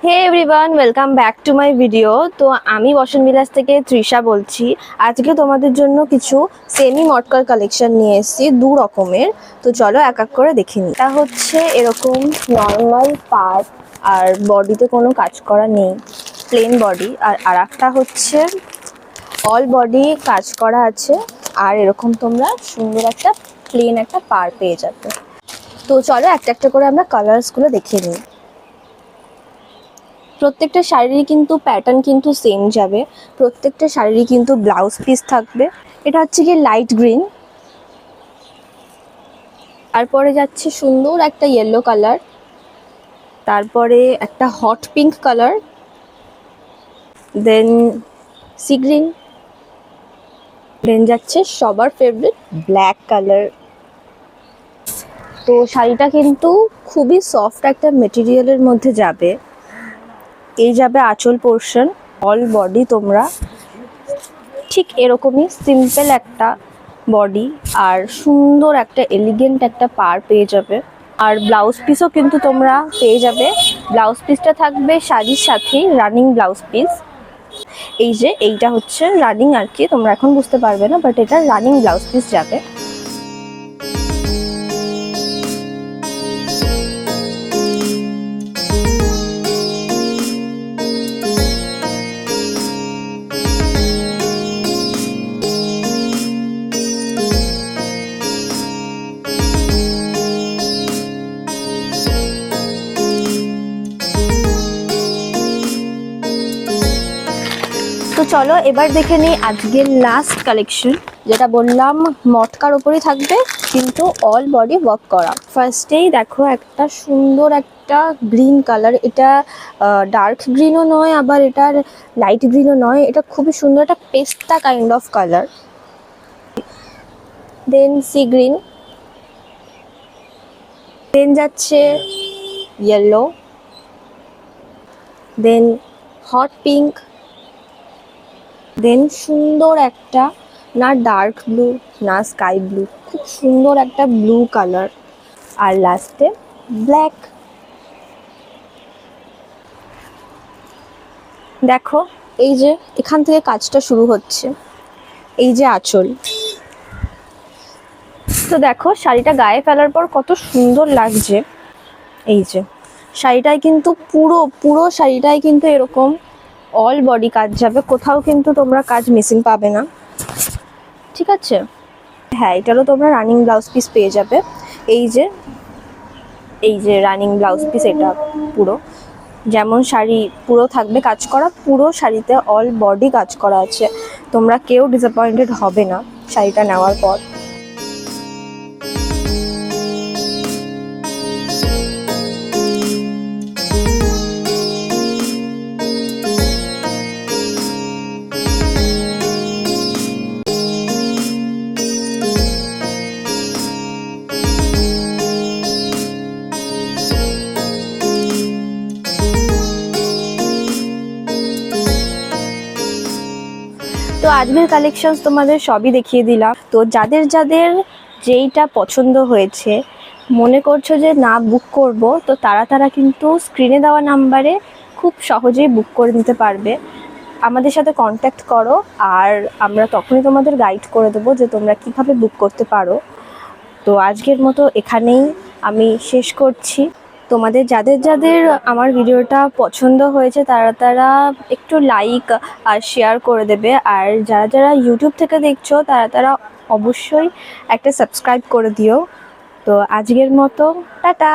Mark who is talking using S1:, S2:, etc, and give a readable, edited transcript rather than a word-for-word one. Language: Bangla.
S1: Hey everyone, welcome back to my video. তো আমি বসন বিলাস থেকে তৃষা বলছি। আজকে তোমাদের জন্য কিছু সেমি মটকার কালেকশন নিয়ে এসেছি, দু রকমের। তো চলো এক এক করে দেখে নিই। এটা হচ্ছে এরকম নর্মাল পার্ট, আর বডিতে কোনো কাজ করা নেই, প্লেন বডি। আর একটা হচ্ছে অল বডি কাজ করা আছে, আর এরকম তোমরা সুন্দর একটা প্লেন একটা পার পেয়ে যাবে। তো চলো একটা একটা করে আমরা কালার্সগুলো দেখে নিই। প্রত্যেকটা শাড়িরই কিন্তু প্যাটার্ন কিন্তু সেম যাবে, প্রত্যেকটা শাড়িরই কিন্তু ব্লাউজ পিস থাকবে। এটা হচ্ছে কি লাইট গ্রিন, তারপরে যাচ্ছে সুন্দর একটা ইয়েলো কালার, তারপরে একটা hot pink colour, then sea green, then যাচ্ছে সবার ফেভারিট ব্ল্যাক কালার। তো শাড়িটা কিন্তু খুবই সফট একটা মেটেরিয়ালের মধ্যে যাবে। এই যাবে আঁচল পোর্শন, অল বডি তোমরা ঠিক এরকমই সিম্পল একটা বডি আর সুন্দর একটা এলিগেন্ট একটা পার পেয়ে যাবে। আর ব্লাউজ পিসও কিন্তু তোমরা পেয়ে যাবে। ব্লাউজ পিসটা থাকবে শাড়ির সাথেই, রানিং ব্লাউজ পিস। এই যে এইটা হচ্ছে রানিং আর কি, তোমরা এখন বুঝতে পারবে না, বাট এটা রানিং ব্লাউজ পিস যাবে। তো চলো এবার দেখে নিই আজকের লাস্ট কালেকশন, যেটা বললাম মটকার ওপরই থাকবে কিন্তু অল বডি ওয়ার্ক করা। ফার্স্টেই দেখো একটা সুন্দর একটা গ্রিন কালার, এটা ডার্ক গ্রিনও নয় আবার এটার লাইট গ্রিনও নয়, এটা খুবই সুন্দর একটা পেস্তা kind of colour. Then sea green, then যাচ্ছে yellow, then hot pink, then সুন্দর একটা না ডার্ক ব্লু না স্কাই ব্লু, খুব সুন্দর একটা ব্লু কালার, আর লাস্টে ব্ল্যাক। দেখো এই যে এখান থেকে কাজটা শুরু হচ্ছে, এই যে আঁচল। তো দেখো শাড়িটা গায়ে ফেলার পর কত সুন্দর লাগছে। এই যে শাড়িটায় কিন্তু পুরো পুরো শাড়িটায় কিন্তু এরকম অল বডি কাজ যাবে, কোথাও কিন্তু তোমরা কাজ মিসিং পাবে না, ঠিক আছে? হ্যাঁ, এটারও তোমরা রানিং ব্লাউজ পিস পেয়ে যাবে। এই যে রানিং ব্লাউজ পিস, এটা পুরো যেমন শাড়ি পুরো থাকবে কাজ করা, পুরো শাড়িতে অল বডি কাজ করা আছে। তোমরা কেউ ডিসঅ্যাপয়েন্টেড হবে না শাড়িটা নেওয়ার পর। তো আজকের কালেকশনস তোমাদের সবই দেখিয়ে দিলাম। তো যাদের যাদের যেইটা পছন্দ হয়েছে, মনে করছো যে না বুক করব, তো তারা কিন্তু স্ক্রিনে দেওয়া নাম্বারে খুব সহজেই বুক করে নিতে পারবে। আমাদের সাথে কন্ট্যাক্ট করো, আর আমরা তখনই তোমাদের গাইড করে দেবো যে তোমরা কিভাবে বুক করতে পারো। তো আজকের মতো এখানেই আমি শেষ করছি। তোমাদের যাদের যাদের আমার ভিডিওটা পছন্দ হয়েছে তারা একটু লাইক আর শেয়ার করে দেবে, আর যারা ইউটিউব থেকে দেখছো তারা অবশ্যই একটা সাবস্ক্রাইব করে দিও। তো আজকের মতো টাটা।